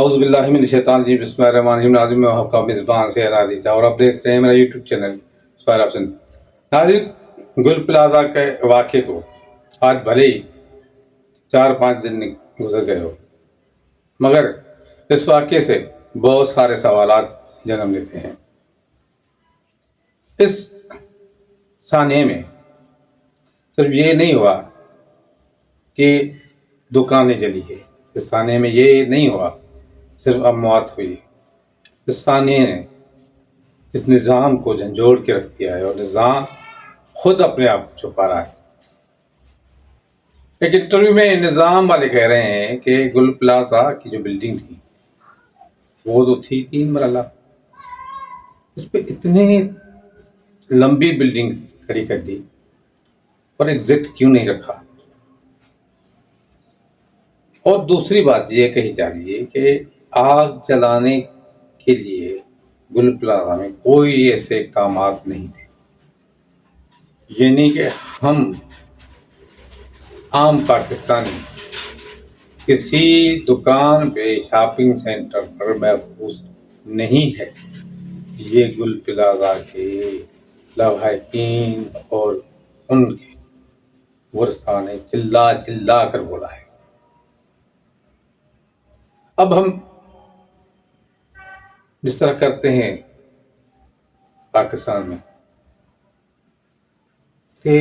اعوذ باللہ من الشیطان الرجیم بسم اللہ الرحمن الرحیم ناظرین میں آپ کا میزبان سے راضی تھا اور آپ دیکھ رہے ہیں میرا یوٹیوب چینل سہیل افسن۔ ناظرین، گل پلازہ کے واقعے کو آج بھلے ہی 4-5 دن گزر گئے ہو، مگر اس واقعے سے بہت سارے سوالات جنم لیتے ہیں۔ اس سانحے میں صرف یہ نہیں ہوا کہ دکانیں جلی ہے، اس سانحے میں یہ نہیں ہوا صرف اموات ہوئی، اس سانحے نے اس نظام کو جھنجھوڑ کے رکھ دیا ہے اور نظام خود اپنے آپ کو چھپا رہا ہے۔ ایک انٹرویو میں نظام والے کہہ رہے ہیں کہ گل پلازہ کی جو بلڈنگ تھی وہ تو تھی 3 مرحلہ، اس پہ اتنے لمبی بلڈنگ کھڑی کر دی اور ایگزٹ کیوں نہیں رکھا؟ اور دوسری بات یہ کہی جا رہی ہے کہ آگ جلانے کے لیے گل پلازہ میں کوئی ایسے اقدامات نہیں تھے، یعنی کہ ہم عام پاکستانی کسی دکان پہ شاپنگ سینٹر پر محفوظ نہیں ہے۔ یہ گل پلازہ کے لواحقین اور ان کے ورثاء نے چلا چلا کر بولا ہے۔ اب ہم جس طرح کرتے ہیں پاکستان میں کہ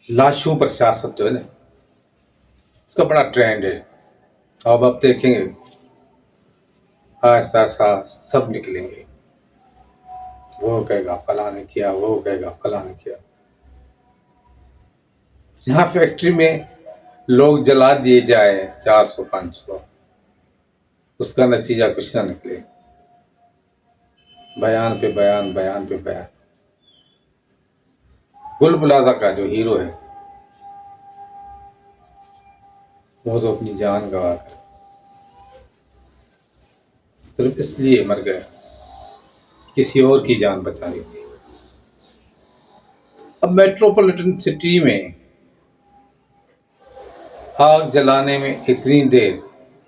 لاشوں پر سیاست جو ہے نا، اس کا بڑا ٹرینڈ ہے۔ اب آپ دیکھیں گے ایسا ایسا سب نکلیں گے، وہ کہے گا فلاں نے کیا، وہ کہے گا فلاں نے کیا۔ جہاں فیکٹری میں لوگ جلا دیے جائے 400-500، اس کا نتیجہ کچھ نہ نکلے، بیان پہ بیان، بیان پہ بیان۔ گل پلازہ کا جو ہیرو ہے وہ تو اپنی جان گوا کر صرف اس لیے مر گیا، کسی اور کی جان بچانی تھی۔ اب میٹروپولیٹن سٹی میں آگ جلانے میں اتنی دیر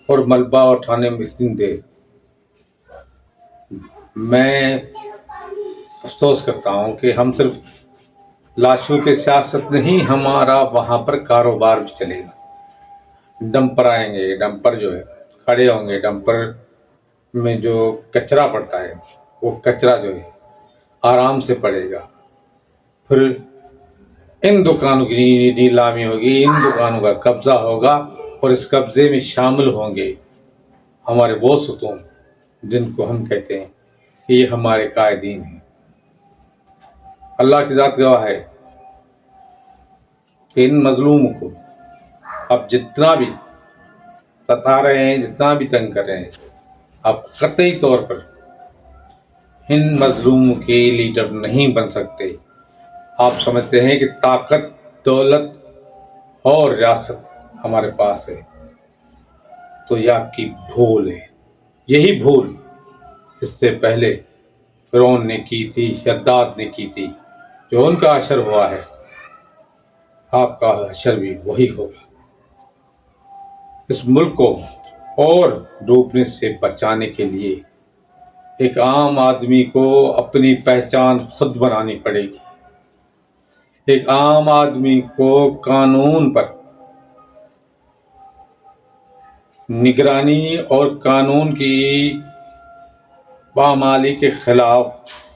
اور ملبہ اٹھانے میں اتنی دیر، میں افسوس کرتا ہوں کہ ہم صرف لاشوں پہ سیاست نہیں، ہمارا وہاں پر کاروبار بھی چلے گا۔ ڈمپر آئیں گے، ڈمپر جو ہے کھڑے ہوں گے، ڈمپر میں جو کچرا پڑتا ہے وہ کچرا جو ہے آرام سے پڑے گا، پھر ان دکانوں کی نیلامی ہوگی، ان دکانوں کا قبضہ ہوگا اور اس قبضے میں شامل ہوں گے ہمارے وہ ستون جن کو ہم کہتے ہیں کہ یہ ہمارے قائدین ہیں۔ اللہ کی ذات گواہ ہے کہ ان مظلوموں کو اب جتنا بھی ستا رہے ہیں، جتنا بھی تنگ کر رہے ہیں، اب قطعی طور پر ان مظلوموں کے لیڈر نہیں بن سکتے۔ آپ سمجھتے ہیں کہ طاقت، دولت اور ریاست ہمارے پاس ہے، تو یہ آپ کی بھول ہے۔ یہی بھول اس سے پہلے فرعون نے کی تھی، شداد نے کی تھی۔ جو ان کا حشر ہوا ہے، آپ کا حشر بھی وہی ہوگا۔ اس ملک کو اور ڈوبنے سے بچانے کے لیے ایک عام آدمی کو اپنی پہچان خود بنانی پڑے گی۔ ایک عام آدمی کو قانون پر نگرانی اور قانون کی پامالی کے خلاف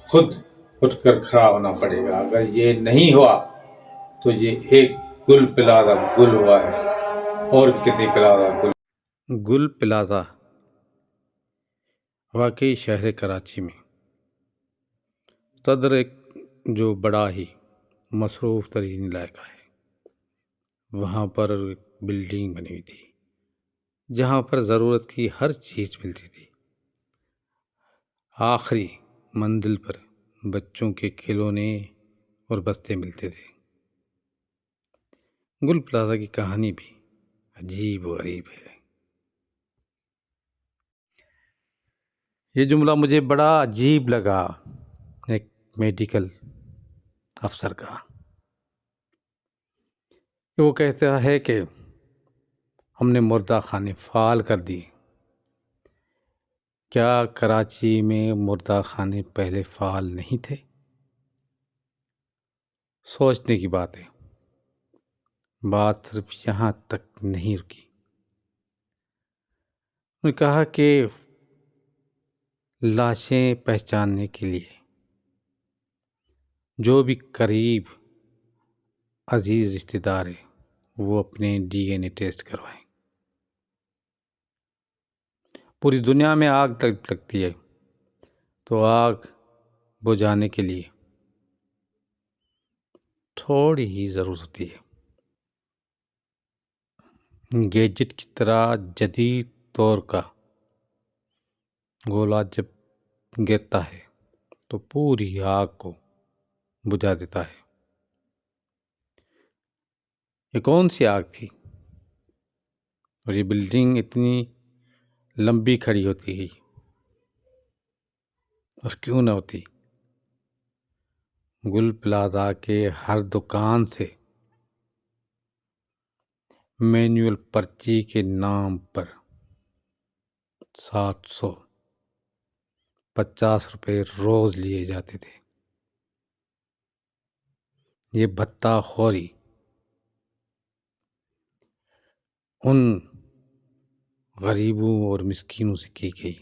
خود اٹھ کر کھڑا ہونا پڑے گا۔ اگر یہ نہیں ہوا تو یہ ایک گل پلازہ گل ہوا ہے، اور کتنی پلازہ گل پلازہ واقعی شہر کراچی میں صدر ایک جو بڑا ہی مصروف ترین علاقہ ہے، وہاں پر بلڈنگ بنی ہوئی تھی جہاں پر ضرورت کی ہر چیز ملتی تھی۔ آخری منزل پر بچوں کے کھلونے اور بستے ملتے تھے۔ گل پلازہ کی کہانی بھی عجیب و غریب ہے۔ یہ جملہ مجھے بڑا عجیب لگا ایک میڈیکل افسر کا، وہ کہتا ہے کہ ہم نے مردہ خانے فعال کر دی کیا کراچی میں مردہ خانے پہلے فعال نہیں تھے؟ سوچنے کی بات ہے۔ بات صرف یہاں تک نہیں رکی۔ انہوں نے کہا کہ لاشیں پہچاننے کے لیے جو بھی قریب عزیز رشتہ دار ہیں وہ اپنے ڈی این اے ٹیسٹ کروائیں۔ پوری دنیا میں آگ لگتی ہے تو آگ بجھانے کے لیے تھوڑی ہی ضرورت ہوتی ہے۔ گیجٹ کی طرح جدید طور کا گولا جب گرتا ہے تو پوری آگ کو بجھا دیتا ہے۔ یہ کون سی آگ تھی؟ اور یہ بلڈنگ اتنی لمبی کھڑی ہوتی ہے اور کیوں نہ ہوتی؟ گل پلازا کے ہر دکان سے مینول پرچی کے نام پر 750 روپے روز لیے جاتے تھے۔ یہ بھتہ خوری ان غریبوں اور مسکینوں سے کی گئی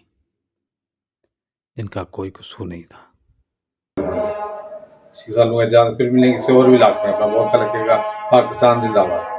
جن کا کوئی قصور نہیں تھا۔ اسی سال میں اجازت پھر ملیں گے، کسی اور بھی علاقے میں۔ اپنا بہت خیال رکھیے گا۔ پاکستان زندہ باد۔